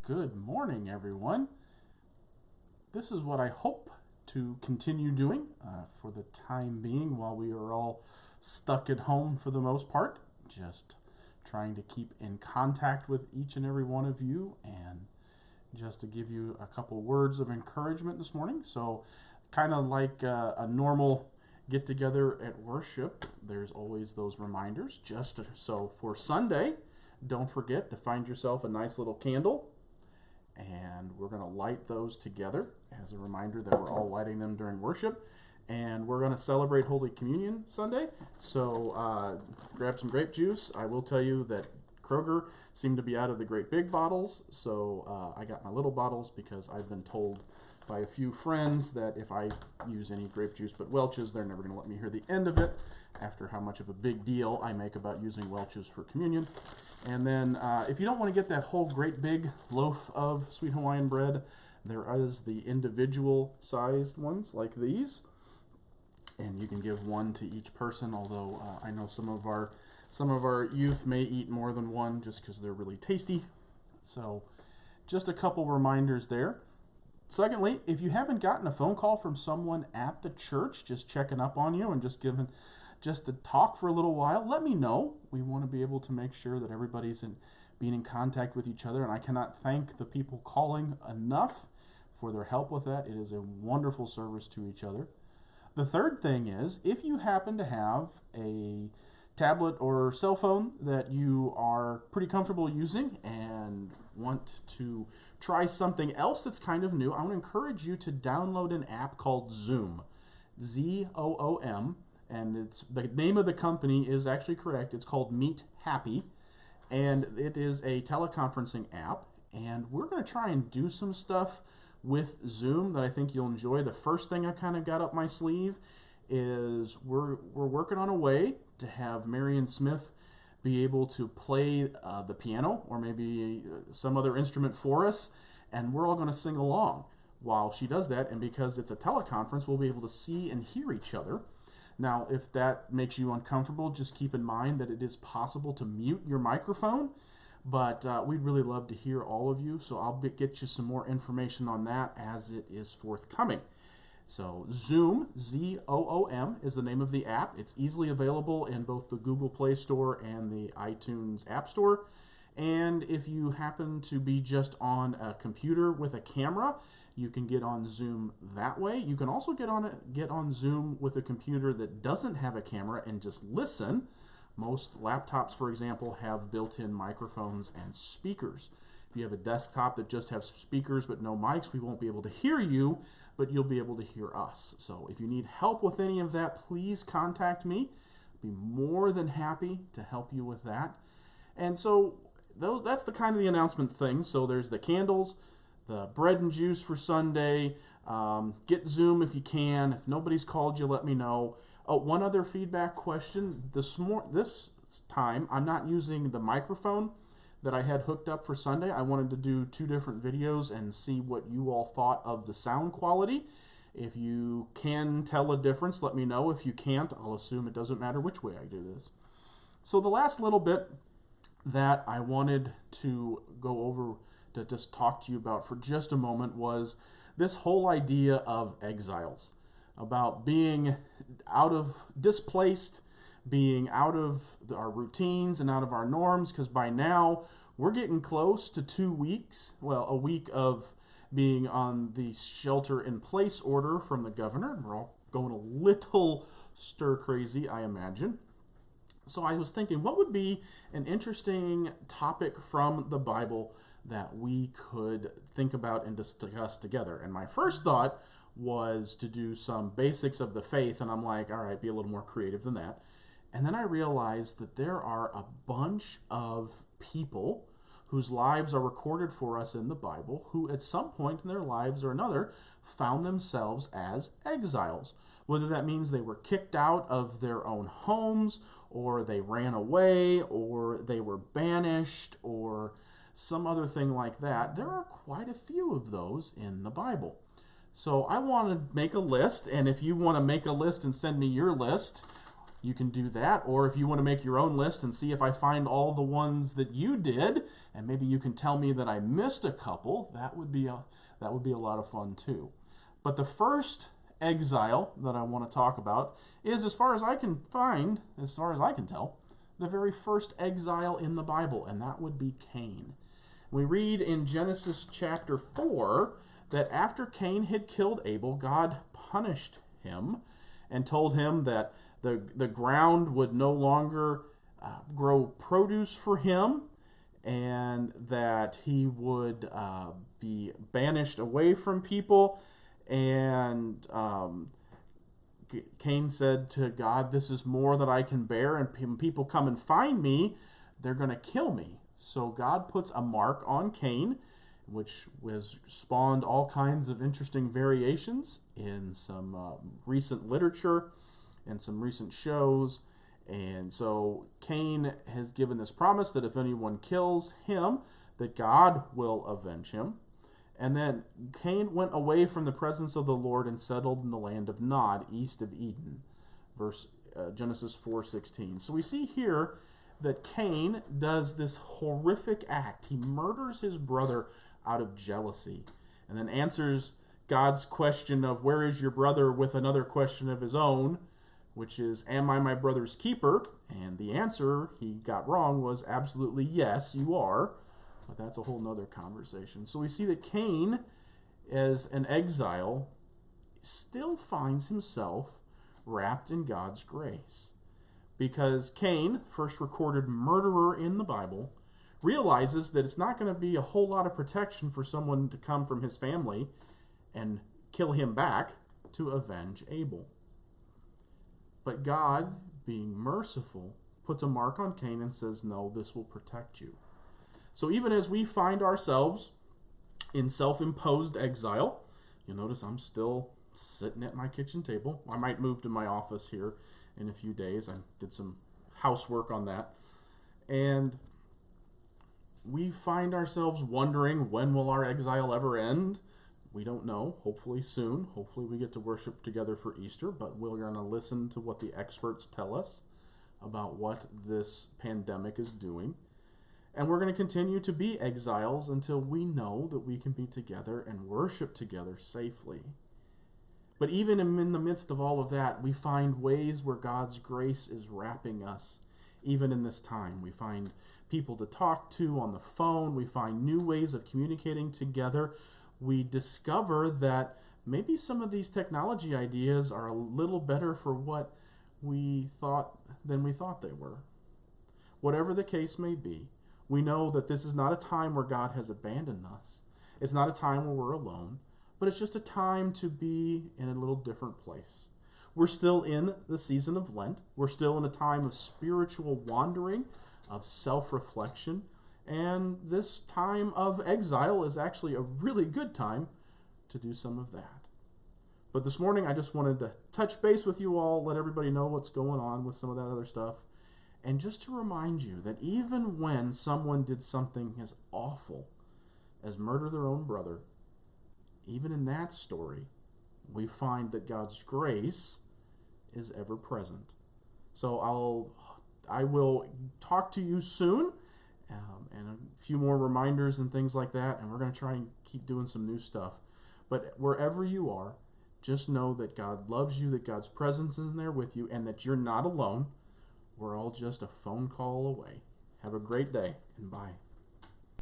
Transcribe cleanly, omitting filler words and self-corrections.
Good morning, everyone. This is what I hope to continue doing for the time being while we are all stuck at home for the most part. Just trying to keep in contact with each and every one of you and just to give you a couple words of encouragement this morning. So kind of like a normal get together at worship, there's always those reminders. So for Sunday, don't forget to find yourself a nice little candle, and we're going to light those together as a reminder that we're all lighting them during worship. And we're going to celebrate Holy Communion Sunday, so grab some grape juice. I will tell you that Kroger seemed to be out of the great big bottles, so I got my little bottles because I've been told by a few friends that if I use any grape juice but Welch's, they're never going to let me hear the end of it after how much of a big deal I make about using Welch's for communion. And then if you don't want to get that whole great big loaf of sweet Hawaiian bread, there is the individual sized ones like these, and you can give one to each person, although I know some of our youth may eat more than one just because they're really tasty. So just a couple reminders there. Secondly, if you haven't gotten a phone call from someone at the church just checking up on you and just to talk for a little while, let me know. We want to be able to make sure that everybody's being in contact with each other, and I cannot thank the people calling enough for their help with that. It is a wonderful service to each other. The third thing is, if you happen to have a tablet or cell phone that you are pretty comfortable using and want to try something else that's kind of new, I want to encourage you to download an app called Zoom, Z-O-O-M, and the name of the company is actually correct. It's called Meet Happy, and it is a teleconferencing app, and we're going to try and do some stuff with Zoom that I think you'll enjoy. The first thing I kind of got up my sleeve is we're working on a way to have Marion Smith be able to play the piano or maybe some other instrument for us, and we're all going to sing along while she does that. And because it's a teleconference, we'll be able to see and hear each other. Now, if that makes you uncomfortable, just keep in mind that it is possible to mute your microphone, but we'd really love to hear all of you, so I'll get you some more information on that as it is forthcoming. So Zoom, Z-O-O-M, is the name of the app. It's easily available in both the Google Play Store and the iTunes App Store. And if you happen to be just on a computer with a camera, you can get on Zoom that way. You can also get on Zoom with a computer that doesn't have a camera and just listen. Most laptops, for example, have built-in microphones and speakers. If you have a desktop that just has speakers but no mics, we won't be able to hear you, but you'll be able to hear us. So if you need help with any of that, please contact me. I'd be more than happy to help you with that. And so that's the kind of the announcement thing. So there's the candles, the bread and juice for Sunday. Get Zoom if you can. If nobody's called you, let me know. Oh, one other feedback question. This time, I'm not using the microphone that I had hooked up for Sunday. I wanted to do 2 different videos and see what you all thought of the sound quality. If you can tell a difference, let me know. If you can't, I'll assume it doesn't matter which way I do this. So the last little bit that I wanted to go over to just talk to you about for just a moment was this whole idea of exiles, about being displaced, being out of our routines and out of our norms, because by now we're getting close to 2 weeks, a week of being on the shelter-in-place order from the governor, and we're all going a little stir-crazy, I imagine. So I was thinking, what would be an interesting topic from the Bible that we could think about and discuss together? And my first thought was to do some basics of the faith, and I'm like, all right, be a little more creative than that. And then I realized that there are a bunch of people whose lives are recorded for us in the Bible who at some point in their lives or another found themselves as exiles. Whether that means they were kicked out of their own homes, or they ran away, or they were banished, or some other thing like that. There are quite a few of those in the Bible. So I want to make a list, and if you want to make a list and send me your list, You can do that, or if you want to make your own list and see if I find all the ones that you did, and maybe you can tell me that I missed a couple, that would be a lot of fun too. But the first exile that I want to talk about is, as far as I can tell, the very first exile in the Bible, and that would be Cain. We read in Genesis chapter 4 that after Cain had killed Abel, God punished him and told him that the ground would no longer grow produce for him, and that he would be banished away from people. And Cain said to God, "This is more than I can bear, and when people come and find me, they're going to kill me." So God puts a mark on Cain, which has spawned all kinds of interesting variations in some recent literature and some recent shows. And so Cain has given this promise that if anyone kills him, that God will avenge him. And then Cain went away from the presence of the Lord and settled in the land of Nod, east of Eden. Genesis 4:16. So we see here that Cain does this horrific act. He murders his brother out of jealousy, and then answers God's question of "Where is your brother?" with another question of his own, which is, "Am I my brother's keeper?" And the answer he got wrong was absolutely yes, you are. But that's a whole nother conversation. So we see that Cain, as an exile, still finds himself wrapped in God's grace. Because Cain, first recorded murderer in the Bible, realizes that it's not going to be a whole lot of protection for someone to come from his family and kill him back to avenge Abel. But God, being merciful, puts a mark on Cain and says, "No, this will protect you." So even as we find ourselves in self-imposed exile, you'll notice I'm still sitting at my kitchen table. I might move to my office here in a few days. I did some housework on that. And we find ourselves wondering, when will our exile ever end? We don't know. Hopefully soon. Hopefully we get to worship together for Easter, but we're going to listen to what the experts tell us about what this pandemic is doing. And we're going to continue to be exiles until we know that we can be together and worship together safely. But even in the midst of all of that, we find ways where God's grace is wrapping us. Even in this time, we find people to talk to on the phone. We find new ways of communicating together. We discover that maybe some of these technology ideas are a little better for what we thought than we thought they were. Whatever the case may be, we know that this is not a time where God has abandoned us. It's not a time where we're alone, but it's just a time to be in a little different place. We're still in the season of Lent. We're still in a time of spiritual wandering, of self-reflection, and this time of exile is actually a really good time to do some of that. But this morning I just wanted to touch base with you all, let everybody know what's going on with some of that other stuff. And just to remind you that even when someone did something as awful as murder their own brother, even in that story, we find that God's grace is ever present. So I will talk to you soon, and a few more reminders and things like that, and we're going to try and keep doing some new stuff. But wherever you are, just know that God loves you, that God's presence is there with you, and that you're not alone. We're all just a phone call away. Have a great day, and bye.